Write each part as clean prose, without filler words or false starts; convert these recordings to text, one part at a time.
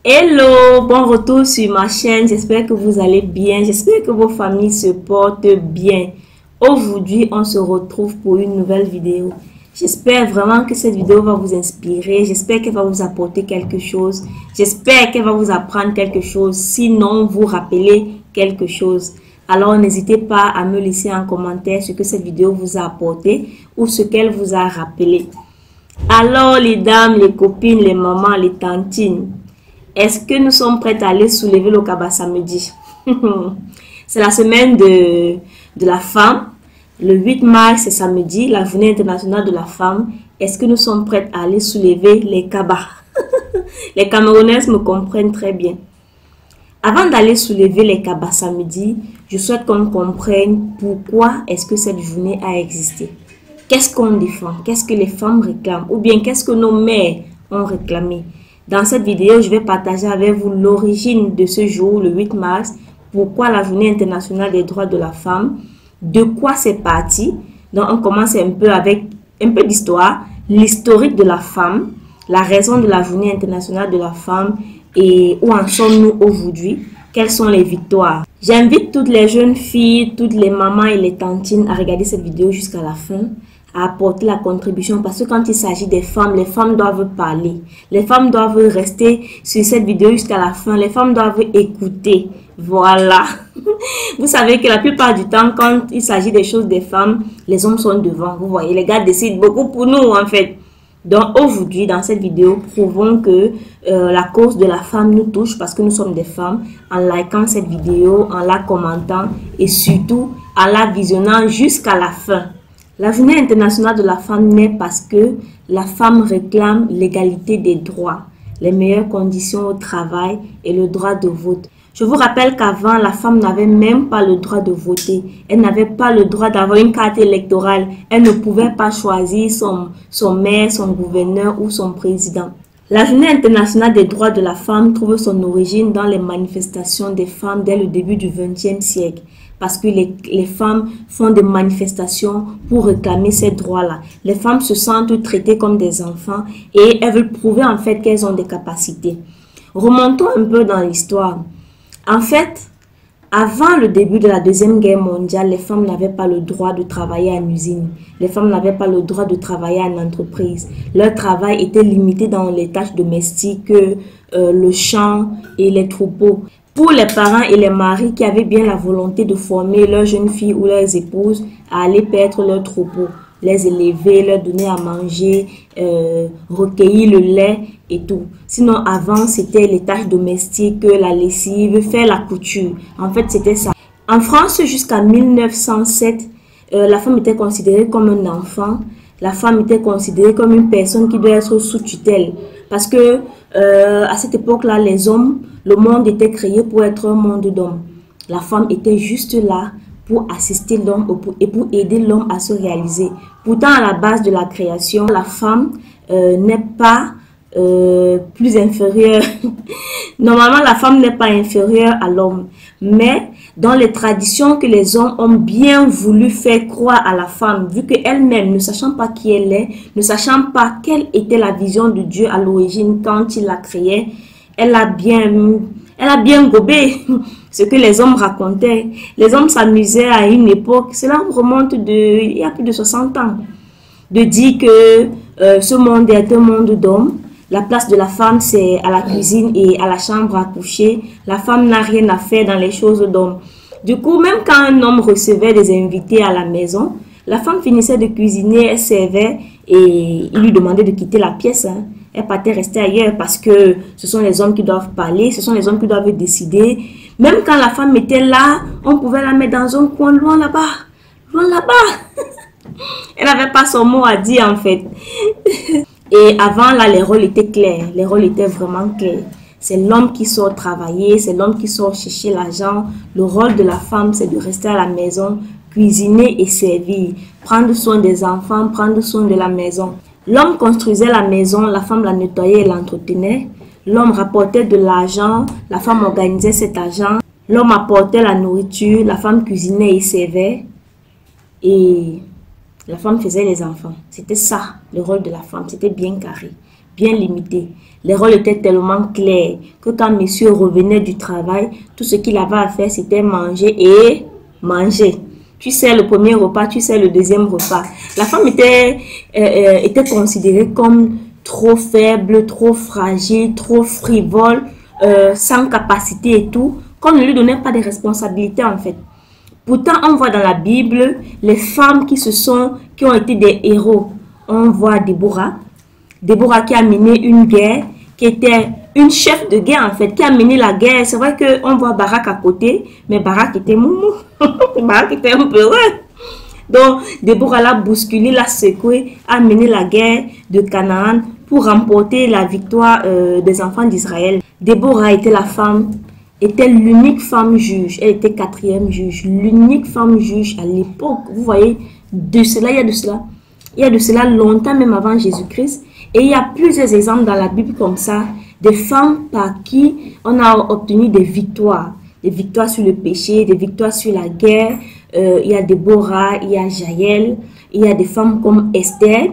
Hello, bon retour sur ma chaîne. J'espère que vous allez bien. J'espère que vos familles se portent bien. Aujourd'hui, on se retrouve pour une nouvelle vidéo. J'espère vraiment que cette vidéo va vous inspirer. J'espère qu'elle va vous apporter quelque chose. J'espère qu'elle va vous apprendre quelque chose. Sinon, vous rappeler quelque chose. Alors, n'hésitez pas à me laisser en commentaire ce que cette vidéo vous a apporté ou ce qu'elle vous a rappelé. Alors, les dames, les copines, les mamans, les tantines, est-ce que nous sommes prêts à aller soulever le cabas samedi? C'est la semaine de la femme. Le 8 mars, c'est samedi, la journée internationale de la femme. Est-ce que nous sommes prêts à aller soulever les cabas? Les Camerounaises me comprennent très bien. Avant d'aller soulever les cabas samedi, je souhaite qu'on comprenne pourquoi est-ce que cette journée a existé. Qu'est-ce qu'on défend? Qu'est-ce que les femmes réclament? Ou bien qu'est-ce que nos mères ont réclamé? Dans cette vidéo, je vais partager avec vous l'origine de ce jour, le 8 mars, pourquoi la journée internationale des droits de la femme, de quoi c'est parti. Donc, on commence un peu avec un peu d'histoire, l'historique de la femme, la raison de la journée internationale de la femme et où en sommes-nous aujourd'hui, quelles sont les victoires. J'invite toutes les jeunes filles, toutes les mamans et les tantines à regarder cette vidéo jusqu'à la fin, à apporter la contribution parce que quand il s'agit des femmes, les femmes doivent parler. Les femmes doivent rester sur cette vidéo jusqu'à la fin. Les femmes doivent écouter. Voilà. Vous savez que la plupart du temps, quand il s'agit des choses des femmes, les hommes sont devant. Vous voyez, les gars décident beaucoup pour nous en fait. Donc aujourd'hui, dans cette vidéo, prouvons que la cause de la femme nous touche parce que nous sommes des femmes en likant cette vidéo, en la commentant et surtout en la visionnant jusqu'à la fin. La journée internationale de la femme naît parce que la femme réclame l'égalité des droits, les meilleures conditions au travail et le droit de vote. Je vous rappelle qu'avant, la femme n'avait même pas le droit de voter. Elle n'avait pas le droit d'avoir une carte électorale. Elle ne pouvait pas choisir son maire, son gouverneur ou son président. La journée internationale des droits de la femme trouve son origine dans les manifestations des femmes dès le début du XXe siècle. Parce que les femmes font des manifestations pour réclamer ces droits-là. Les femmes se sentent traitées comme des enfants et elles veulent prouver en fait qu'elles ont des capacités. Remontons un peu dans l'histoire. En fait, avant le début de la Deuxième Guerre mondiale, les femmes n'avaient pas le droit de travailler en usine. Les femmes n'avaient pas le droit de travailler en entreprise. Leur travail était limité dans les tâches domestiques, le champ et les troupeaux. Pour les parents et les maris qui avaient bien la volonté de former leurs jeunes filles ou leurs épouses à aller paître leurs troupeaux, les élever, leur donner à manger, recueillir le lait et tout. Sinon, avant, c'était les tâches domestiques, la lessive, faire la couture. En fait, c'était ça. En France, jusqu'à 1907, la femme était considérée comme un enfant. La femme était considérée comme une personne qui doit être sous tutelle. Parce que à cette époque-là, les hommes, le monde était créé pour être un monde d'hommes. La femme était juste là pour assister l'homme et pour aider l'homme à se réaliser. Pourtant, à la base de la création, la femme n'est pas plus inférieure. Normalement, la femme n'est pas inférieure à l'homme. Mais dans les traditions que les hommes ont bien voulu faire croire à la femme, vu qu'elle-même, ne sachant pas qui elle est, ne sachant pas quelle était la vision de Dieu à l'origine quand il la créait, elle a bien gobé ce que les hommes racontaient. Les hommes s'amusaient à une époque, cela remonte il y a plus de 60 ans, de dire que ce monde est un monde d'hommes. La place de la femme, c'est à la cuisine et à la chambre à coucher. La femme n'a rien à faire dans les choses d'hommes. Du coup, même quand un homme recevait des invités à la maison, la femme finissait de cuisiner, elle servait et il lui demandait de quitter la pièce. Elle partait rester ailleurs parce que ce sont les hommes qui doivent parler, ce sont les hommes qui doivent décider. Même quand la femme était là, on pouvait la mettre dans un coin loin là-bas. Loin là-bas. Elle n'avait pas son mot à dire en fait. Et avant là, les rôles étaient clairs. Les rôles étaient vraiment clairs. C'est l'homme qui sort travailler, c'est l'homme qui sort chercher l'argent. Le rôle de la femme, c'est de rester à la maison, cuisiner et servir. Prendre soin des enfants, prendre soin de la maison. L'homme construisait la maison, la femme la nettoyait et l'entretenait. L'homme rapportait de l'argent, la femme organisait cet argent. L'homme apportait la nourriture, la femme cuisinait et servait. Et la femme faisait les enfants. C'était ça, le rôle de la femme. C'était bien carré, bien limité. Les rôles étaient tellement clairs que quand monsieur revenait du travail, tout ce qu'il avait à faire, c'était manger et manger. Tu sais le premier repas, tu sais le deuxième repas. La femme était considérée comme trop faible, trop fragile, trop frivole, sans capacité et tout, qu'on ne lui donnait pas de responsabilités en fait. Pourtant, on voit dans la Bible les femmes qui ont été des héros. On voit Déborah qui a mené une guerre, qui était une chef de guerre en fait, qui a mené la guerre. C'est vrai qu'on voit Barak à côté, mais Barak était moumou. Barak était un peu heureux. Donc, Déborah l'a bousculé, l'a secoué, a mené la guerre de Canaan pour remporter la victoire des enfants d'Israël. Déborah était l'unique femme juge. Elle était 4e juge, l'unique femme juge à l'époque. Vous voyez, il y a de cela longtemps, même avant Jésus-Christ. Et il y a plusieurs exemples dans la Bible comme ça, des femmes par qui on a obtenu des victoires sur le péché, des victoires sur la guerre. Il y a Déborah, il y a Jaël, il y a des femmes comme Esther.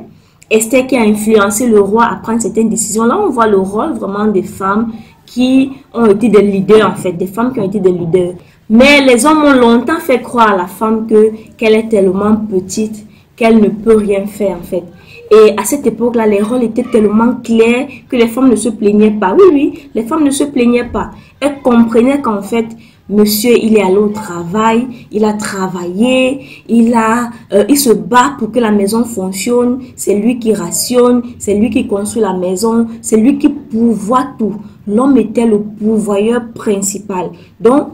Esther qui a influencé le roi à prendre certaines décisions. Là, on voit le rôle vraiment des femmes qui ont été des leaders en fait, des femmes qui ont été des leaders. Mais les hommes ont longtemps fait croire à la femme qu'elle est tellement petite qu'elle ne peut rien faire en fait. Et à cette époque-là, les rôles étaient tellement clairs que les femmes ne se plaignaient pas. Oui, les femmes ne se plaignaient pas. Elles comprenaient qu'en fait, monsieur, il est allé au travail, il a travaillé, il se bat pour que la maison fonctionne. C'est lui qui rationne, c'est lui qui construit la maison, c'est lui qui pourvoit tout. L'homme était le pourvoyeur principal. Donc,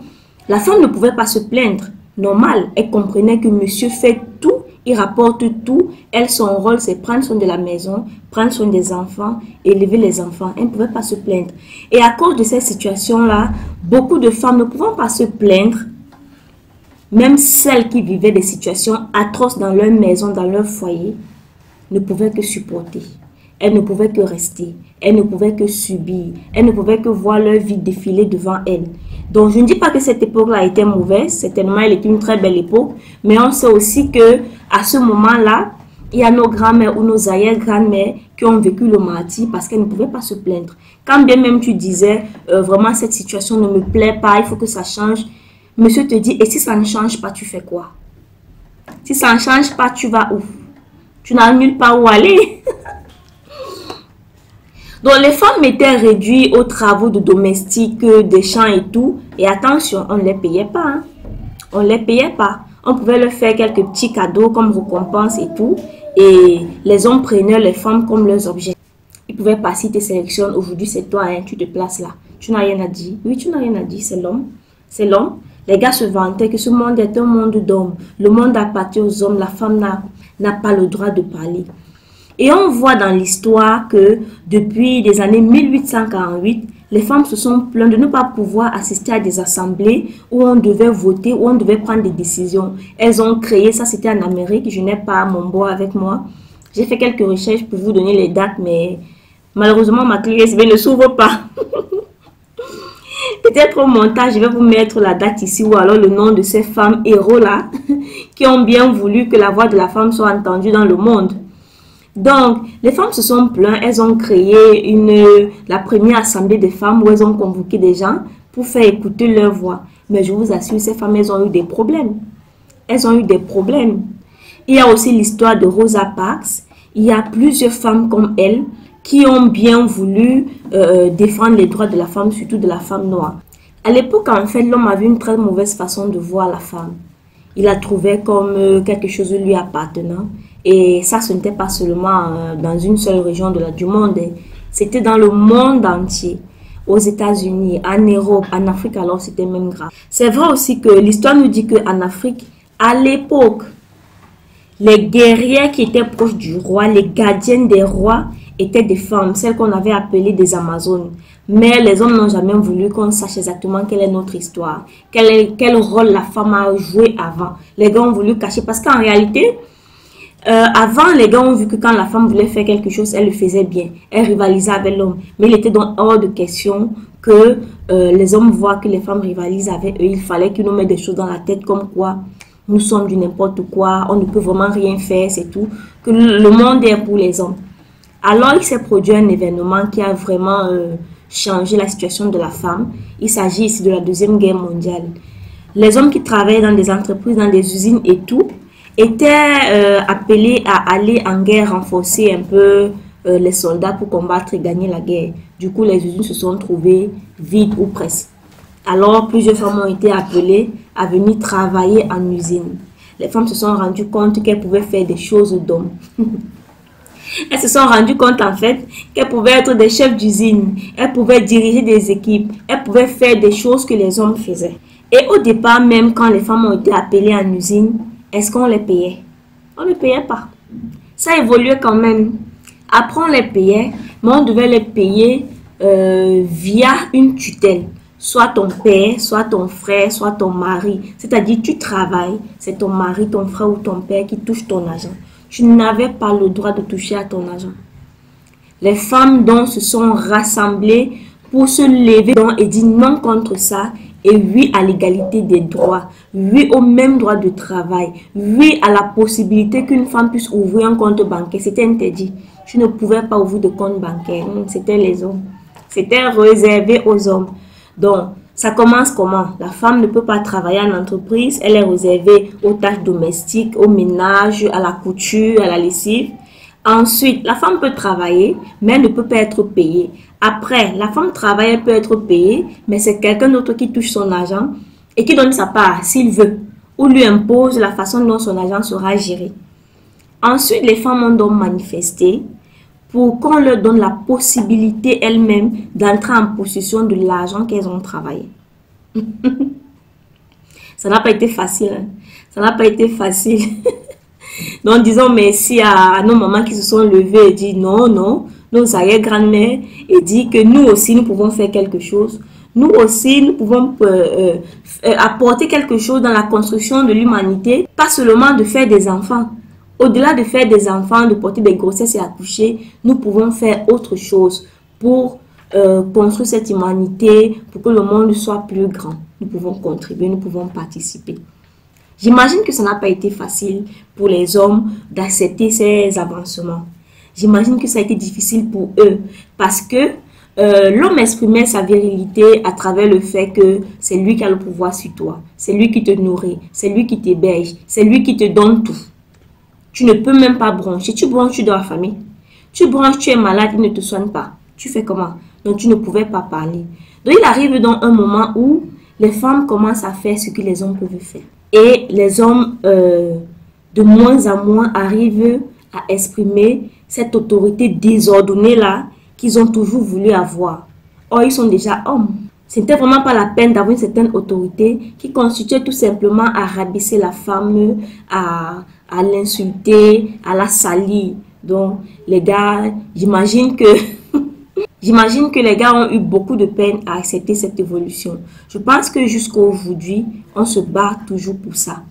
la femme ne pouvait pas se plaindre. Normal, elle comprenait que monsieur fait tout, il rapporte tout. Elle, son rôle, c'est prendre soin de la maison, prendre soin des enfants, élever les enfants. Elle ne pouvait pas se plaindre. Et à cause de cette situation-là, beaucoup de femmes ne pouvant pas se plaindre, même celles qui vivaient des situations atroces dans leur maison, dans leur foyer, ne pouvaient que supporter. Elles ne pouvaient que rester. Elles ne pouvaient que subir. Elles ne pouvaient que voir leur vie défiler devant elles. Donc, je ne dis pas que cette époque-là était mauvaise. Certainement, elle était une très belle époque. Mais on sait aussi que à ce moment-là, il y a nos grands-mères ou nos arrière-grands-mères qui ont vécu le martyre parce qu'elles ne pouvaient pas se plaindre. Quand bien même tu disais, vraiment, cette situation ne me plaît pas, il faut que ça change. Monsieur te dit, et si ça ne change pas, tu fais quoi? Si ça ne change pas, tu vas où? Tu n'as nulle part où aller. Donc, les femmes étaient réduites aux travaux de domestique, des champs et tout. Et attention, on ne les payait pas. Hein. On ne les payait pas. On pouvait leur faire quelques petits cadeaux comme récompense et tout. Et les hommes prenaient les femmes comme leurs objets. Ils pouvaient pas, si tu sélectionnes, aujourd'hui c'est toi, hein, tu te places là. Tu n'as rien à dire. Oui, tu n'as rien à dire, c'est l'homme. C'est l'homme. Les gars se vantaient que ce monde est un monde d'hommes. Le monde appartient aux hommes. La femme n'a pas le droit de parler. Et on voit dans l'histoire que depuis les années 1848, les femmes se sont plaintes de ne pas pouvoir assister à des assemblées où on devait voter, où on devait prendre des décisions. Elles ont créé, ça c'était en Amérique, je n'ai pas mon bois avec moi. J'ai fait quelques recherches pour vous donner les dates, mais malheureusement ma clé USB ne s'ouvre pas. Peut-être au montage, je vais vous mettre la date ici ou alors le nom de ces femmes héros là qui ont bien voulu que la voix de la femme soit entendue dans le monde. Donc, les femmes se sont plaintes, elles ont créé la première assemblée des femmes où elles ont convoqué des gens pour faire écouter leur voix. Mais je vous assure, ces femmes, elles ont eu des problèmes. Elles ont eu des problèmes. Il y a aussi l'histoire de Rosa Parks. Il y a plusieurs femmes comme elle qui ont bien voulu défendre les droits de la femme, surtout de la femme noire. À l'époque, en fait, l'homme avait une très mauvaise façon de voir la femme. Il la trouvait comme quelque chose de lui appartenant. Et ça, ce n'était pas seulement dans une seule région du monde. C'était dans le monde entier. Aux États-Unis, en Europe, en Afrique, alors c'était même grave. C'est vrai aussi que l'histoire nous dit qu'en Afrique, à l'époque, les guerrières qui étaient proches du roi, les gardiennes des rois, étaient des femmes, celles qu'on avait appelées des Amazones. Mais les hommes n'ont jamais voulu qu'on sache exactement quelle est notre histoire, quel rôle la femme a joué avant. Les gars ont voulu cacher parce qu'en réalité, avant, les gars ont vu que quand la femme voulait faire quelque chose, elle le faisait bien. Elle rivalisait avec l'homme. Mais il était donc hors de question que les hommes voient que les femmes rivalisent avec eux. Il fallait qu'ils nous mettent des choses dans la tête comme quoi nous sommes du n'importe quoi, on ne peut vraiment rien faire, c'est tout. Que le monde est pour les hommes. Alors, il s'est produit un événement qui a vraiment changé la situation de la femme. Il s'agit ici de la Deuxième Guerre mondiale. Les hommes qui travaillaient dans des entreprises, dans des usines et tout, étaient appelés à aller en guerre, renforcer un peu les soldats pour combattre et gagner la guerre. Du coup, les usines se sont trouvées vides ou presque. Alors, plusieurs femmes ont été appelées à venir travailler en usine. Les femmes se sont rendues compte qu'elles pouvaient faire des choses d'hommes. Elles se sont rendues compte en fait qu'elles pouvaient être des chefs d'usine, elles pouvaient diriger des équipes, elles pouvaient faire des choses que les hommes faisaient. Et au départ, même quand les femmes ont été appelées en usine, est-ce qu'on les payait? On ne les payait pas. Ça évoluait quand même. Après, on les payait, mais on devait les payer via une tutelle. Soit ton père, soit ton frère, soit ton mari. C'est-à-dire, tu travailles, c'est ton mari, ton frère ou ton père qui touche ton argent. Tu n'avais pas le droit de toucher à ton argent. Les femmes donc se sont rassemblées pour se lever et dire non contre ça et oui à l'égalité des droits, oui au même droit de travail, oui à la possibilité qu'une femme puisse ouvrir un compte bancaire. C'était interdit. Tu ne pouvais pas ouvrir de compte bancaire. C'était les hommes. C'était réservé aux hommes. Donc, ça commence comment? La femme ne peut pas travailler en entreprise. Elle est réservée aux tâches domestiques, au ménage, à la couture, à la lessive. Ensuite, la femme peut travailler, mais elle ne peut pas être payée. Après, la femme travaille, elle peut être payée, mais c'est quelqu'un d'autre qui touche son argent et qui donne sa part s'il veut, ou lui impose la façon dont son argent sera géré. Ensuite, les femmes ont donc manifesté pour qu'on leur donne la possibilité elles-mêmes d'entrer en possession de l'argent qu'elles ont travaillé. Ça n'a pas été facile. Hein? Ça n'a pas été facile. Donc, disons merci à nos mamans qui se sont levées et dit non, non, nos arrière-grand-mères, et dit que nous aussi, nous pouvons faire quelque chose. Nous aussi, nous pouvons apporter quelque chose dans la construction de l'humanité, pas seulement de faire des enfants. Au-delà de faire des enfants, de porter des grossesses et accoucher, nous pouvons faire autre chose pour construire cette humanité, pour que le monde soit plus grand. Nous pouvons contribuer, nous pouvons participer. J'imagine que ça n'a pas été facile pour les hommes d'accepter ces avancements. J'imagine que ça a été difficile pour eux parce que l'homme exprimait sa virilité à travers le fait que c'est lui qui a le pouvoir sur toi. C'est lui qui te nourrit, c'est lui qui t'héberge, c'est lui qui te donne tout. Tu ne peux même pas broncher. Tu bronches, tu dois affamer. Tu bronches, tu es malade, il ne te soigne pas. Tu fais comment? Donc, tu ne pouvais pas parler. Donc, il arrive dans un moment où les femmes commencent à faire ce que les hommes peuvent faire. Et les hommes, de moins en moins, arrivent à exprimer cette autorité désordonnée-là qu'ils ont toujours voulu avoir. Or, ils sont déjà hommes. Ce n'était vraiment pas la peine d'avoir une certaine autorité qui constituait tout simplement à rabaisser la femme, à l'insulter, à la salir. Donc, les gars, j'imagine que les gars ont eu beaucoup de peine à accepter cette évolution. Je pense que jusqu'à aujourd'hui, on se bat toujours pour ça.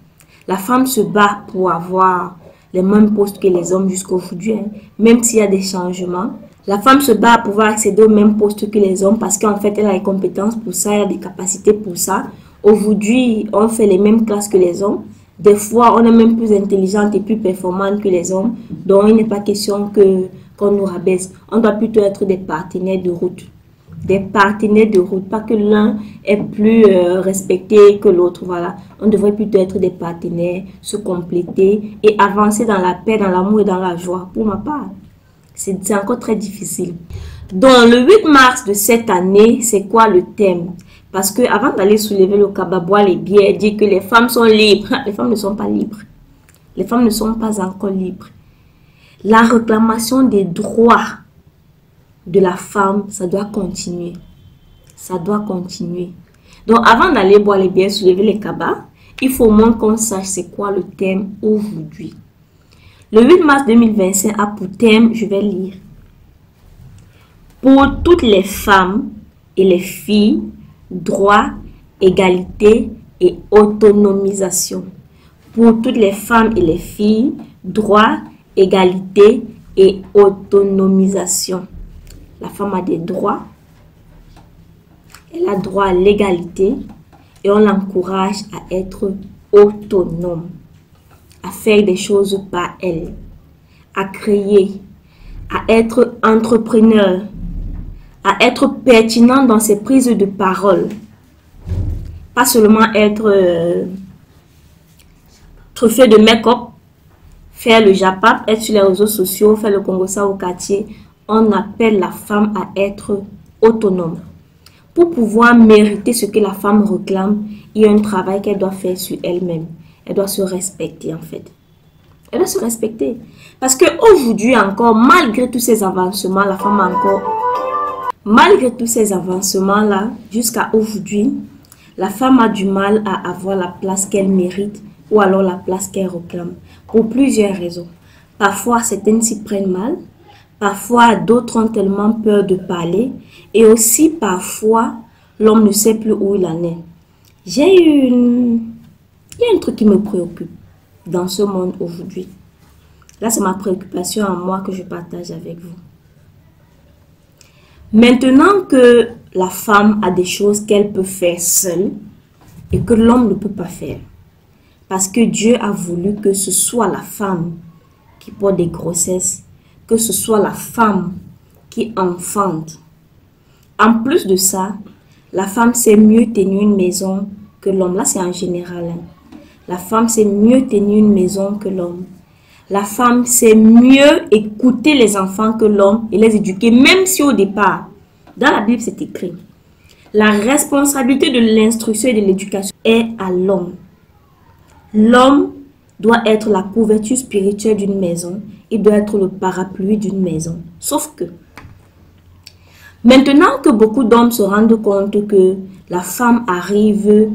La femme se bat pour avoir les mêmes postes que les hommes jusqu'à aujourd'hui. Hein. Même s'il y a des changements, la femme se bat pour pouvoir accéder au même poste que les hommes parce qu'en fait, elle a les compétences pour ça, elle a des capacités pour ça. Aujourd'hui, on fait les mêmes classes que les hommes. Des fois, on est même plus intelligente et plus performante que les hommes. Donc, il n'est pas question qu'on nous rabaisse. On doit plutôt être des partenaires de route. Des partenaires de route, pas que l'un est plus respecté que l'autre. Voilà. On devrait plutôt être des partenaires, se compléter et avancer dans la paix, dans l'amour et dans la joie. Pour ma part, c'est encore très difficile. Donc, le 8 mars de cette année, c'est quoi le thème? Parce que avant d'aller soulever le cabas, boire les bières, dire que les femmes sont libres, les femmes ne sont pas libres. Les femmes ne sont pas encore libres. La réclamation des droits de la femme, ça doit continuer. Ça doit continuer. Donc, avant d'aller boire les bières, soulever les cabas, il faut au moins qu'on sache c'est quoi le thème aujourd'hui. Le 8 mars 2025 a pour thème, je vais lire. Pour toutes les femmes et les filles, droit, égalité et autonomisation. Pour toutes les femmes et les filles, droit, égalité et autonomisation. La femme a des droits, elle a droit à l'égalité et on l'encourage à être autonome, à faire des choses par elle, à créer, à être entrepreneur, à être pertinent dans ses prises de parole. Pas seulement être truffé de make-up, faire le japap, être sur les réseaux sociaux, faire le congossa au quartier. On appelle la femme à être autonome. Pour pouvoir mériter ce que la femme réclame, il y a un travail qu'elle doit faire sur elle-même. Elle doit se respecter en fait. Elle doit se respecter. Parce qu'aujourd'hui encore, malgré tous ces avancements, la femme a encore... Malgré tous ces avancements-là, jusqu'à aujourd'hui, la femme a du mal à avoir la place qu'elle mérite ou alors la place qu'elle réclame. Pour plusieurs raisons. Parfois, certaines s'y prennent mal. Parfois, d'autres ont tellement peur de parler. Et aussi, parfois, l'homme ne sait plus où il en est. Il y a un truc qui me préoccupe dans ce monde aujourd'hui. Là, c'est ma préoccupation à moi que je partage avec vous. Maintenant que la femme a des choses qu'elle peut faire seule et que l'homme ne peut pas faire, parce que Dieu a voulu que ce soit la femme qui porte des grossesses, que ce soit la femme qui enfante. En plus de ça, la femme sait mieux tenir une maison que l'homme. Là, c'est en général. La femme sait mieux tenir une maison que l'homme. La femme sait mieux écouter les enfants que l'homme et les éduquer, même si au départ, dans la Bible, c'est écrit, la responsabilité de l'instruction et de l'éducation est à l'homme. L'homme doit être la couverture spirituelle d'une maison. Il doit être le parapluie d'une maison. Sauf que, maintenant que beaucoup d'hommes se rendent compte que la femme arrive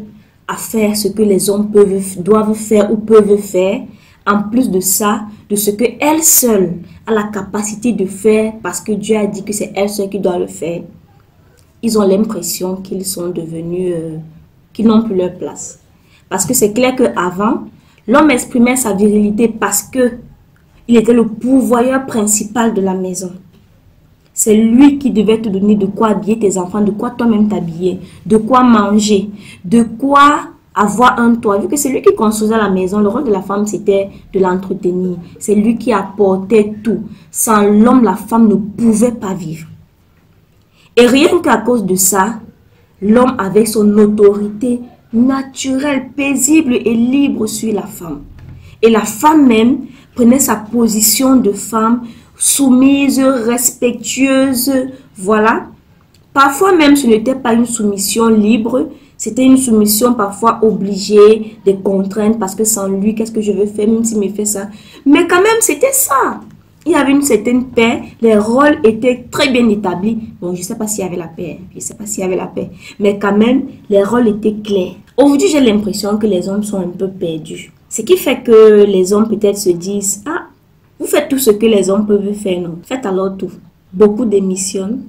à faire ce que les hommes doivent faire ou peuvent faire, en plus de ça, de ce qu'elle seule a la capacité de faire parce que Dieu a dit que c'est elle seule qui doit le faire, ils ont l'impression qu'ils sont devenus, qu'ils n'ont plus leur place. Parce que c'est clair qu'avant, l'homme exprimait sa virilité parce que il était le pourvoyeur principal de la maison. C'est lui qui devait te donner de quoi habiller tes enfants, de quoi toi-même t'habiller, de quoi manger, de quoi avoir un toit. Vu que c'est lui qui construisait la maison, le rôle de la femme, c'était de l'entretenir. C'est lui qui apportait tout. Sans l'homme, la femme ne pouvait pas vivre. Et rien qu'à cause de ça, l'homme avait son autorité naturelle, paisible et libre sur la femme. Et la femme même prenait sa position de femme soumise, respectueuse, voilà. Parfois même, ce n'était pas une soumission libre, c'était une soumission parfois obligée, des contraintes, parce que sans lui, qu'est-ce que je veux faire, même s'il me fait ça. Mais quand même, c'était ça. Il y avait une certaine paix, les rôles étaient très bien établis. Bon, je ne sais pas s'il y avait la paix, mais quand même, les rôles étaient clairs. Aujourd'hui, j'ai l'impression que les hommes sont un peu perdus. Ce qui fait que les hommes peut-être se disent, ah, vous faites tout ce que les hommes peuvent faire, non? Faites alors tout. Beaucoup démissionnent.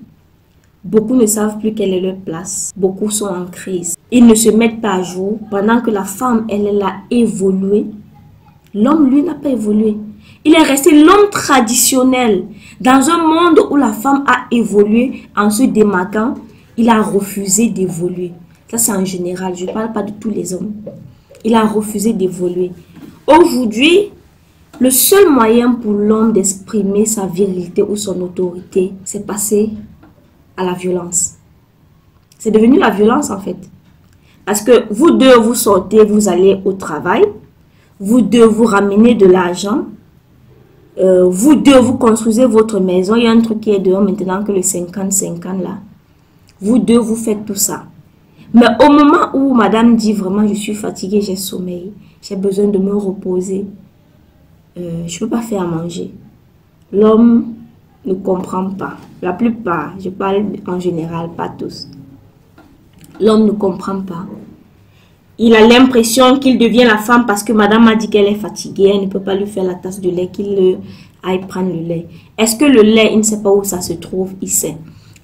Beaucoup ne savent plus quelle est leur place. Beaucoup sont en crise. Ils ne se mettent pas à jour. Pendant que la femme, elle a évolué. L'homme, lui, n'a pas évolué. Il est resté l'homme traditionnel. Dans un monde où la femme a évolué en se démarquant, il a refusé d'évoluer. Ça, c'est en général. Je ne parle pas de tous les hommes. Il a refusé d'évoluer. Aujourd'hui, le seul moyen pour l'homme d'exprimer sa virilité ou son autorité, c'est passer à la violence. C'est devenu la violence en fait. Parce que vous deux, vous sortez, vous allez au travail. Vous deux, vous ramenez de l'argent. Vous deux, vous construisez votre maison. Il y a un truc qui est dehors maintenant que le 50-50 là. Vous deux, vous faites tout ça. Mais au moment où madame dit vraiment, je suis fatiguée, j'ai sommeil, j'ai besoin de me reposer, je ne peux pas faire à manger. L'homme ne comprend pas. La plupart, je parle en général, pas tous. L'homme ne comprend pas. Il a l'impression qu'il devient la femme parce que madame a dit qu'elle est fatiguée, elle ne peut pas lui faire la tasse de lait, qu'il aille prendre le lait. Est-ce que le lait, il ne sait pas où ça se trouve? Il sait.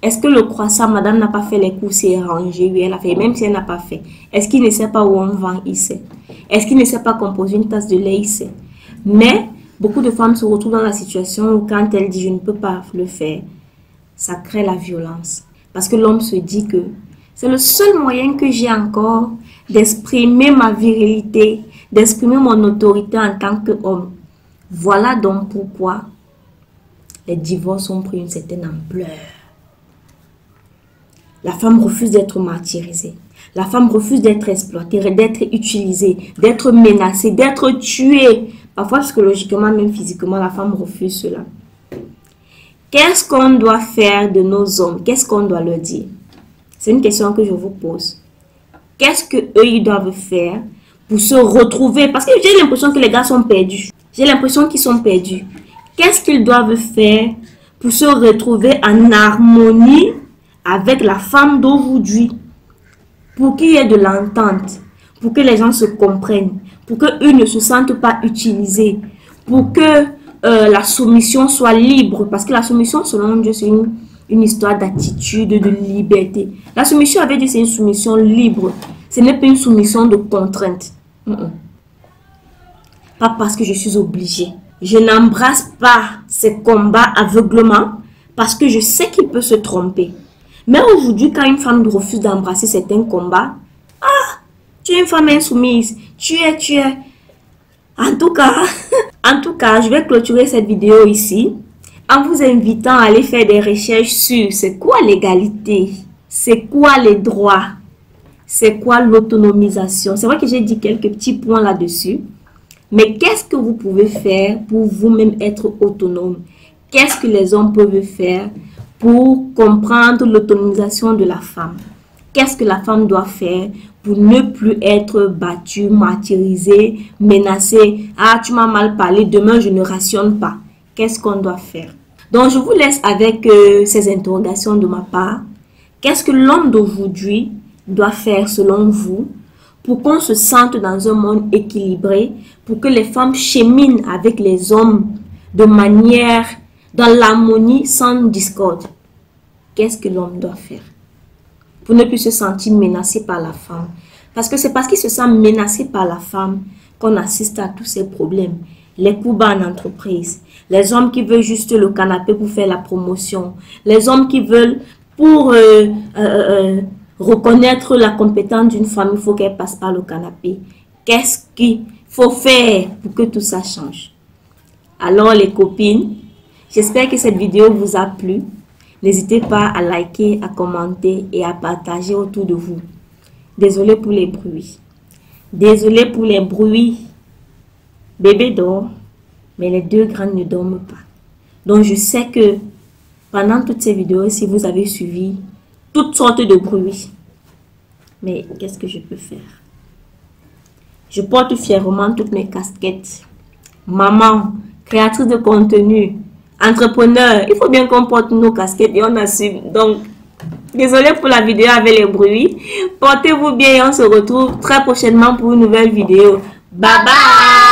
Est-ce que le croissant, madame n'a pas fait les courses et rangé? Oui, elle a fait, même si elle n'a pas fait. Est-ce qu'il ne sait pas où on vend? Il sait. Est-ce qu'il ne sait pas composer une tasse de lait? Il sait. Mais beaucoup de femmes se retrouvent dans la situation où quand elle dit je ne peux pas le faire, ça crée la violence. Parce que l'homme se dit que c'est le seul moyen que j'ai encore d'exprimer ma virilité, d'exprimer mon autorité en tant qu'homme. Voilà donc pourquoi les divorces ont pris une certaine ampleur. La femme refuse d'être martyrisée. La femme refuse d'être exploitée, d'être utilisée, d'être menacée, d'être tuée. Parfois, psychologiquement, même physiquement, la femme refuse cela. Qu'est-ce qu'on doit faire de nos hommes? Qu'est-ce qu'on doit leur dire? C'est une question que je vous pose. Qu'est-ce qu'eux, ils doivent faire pour se retrouver? Parce que j'ai l'impression que les gars sont perdus. J'ai l'impression qu'ils sont perdus. Qu'est-ce qu'ils doivent faire pour se retrouver en harmonie avec la femme d'aujourd'hui? Pour qu'il y ait de l'entente, pour que les gens se comprennent, pour qu'eux ne se sentent pas utilisés, pour que la soumission soit libre. Parce que la soumission, selon Dieu, c'est une histoire d'attitude, de liberté. La soumission avait dit c'est une soumission libre. Ce n'est pas une soumission de contrainte. Pas parce que je suis obligée. Je n'embrasse pas ces combats aveuglement parce que je sais qu'il peut se tromper. Mais aujourd'hui, quand une femme refuse d'embrasser certains combats, tu es une femme insoumise, tu es. En tout cas, je vais clôturer cette vidéo ici en vous invitant à aller faire des recherches sur c'est quoi l'égalité, c'est quoi les droits, c'est quoi l'autonomisation. C'est vrai que j'ai dit quelques petits points là-dessus, mais qu'est-ce que vous pouvez faire pour vous-même être autonome? Qu'est-ce que les hommes peuvent faire pour comprendre l'autonomisation de la femme? Qu'est-ce que la femme doit faire pour ne plus être battue, martyrisée, menacée? Ah, tu m'as mal parlé, demain je ne rationne pas. Qu'est-ce qu'on doit faire? Donc, je vous laisse avec ces interrogations de ma part. Qu'est-ce que l'homme d'aujourd'hui doit faire selon vous pour qu'on se sente dans un monde équilibré, pour que les femmes cheminent avec les hommes de manière, dans l'harmonie, sans discorde? Qu'est-ce que l'homme doit faire pour ne plus se sentir menacé par la femme? Parce que c'est parce qu'il se sent menacé par la femme qu'on assiste à tous ces problèmes. Les coups bas en entreprise, les hommes qui veulent juste le canapé pour faire la promotion, les hommes qui veulent pour reconnaître la compétence d'une femme, il faut qu'elle passe par le canapé. Qu'est-ce qu'il faut faire pour que tout ça change? Alors les copines, j'espère que cette vidéo vous a plu. N'hésitez pas à liker, à commenter et à partager autour de vous. Désolée pour les bruits. Désolée pour les bruits. Bébé dort, mais les deux grandes ne dorment pas. Donc je sais que pendant toutes ces vidéos, si vous avez suivi toutes sortes de bruits, mais qu'est-ce que je peux faire? Je porte fièrement toutes mes casquettes. Maman, créatrice de contenu, entrepreneur, il faut bien qu'on porte nos casquettes et on assume. Donc, désolé pour la vidéo avec les bruits. Portez-vous bien et on se retrouve très prochainement pour une nouvelle vidéo. Bye bye!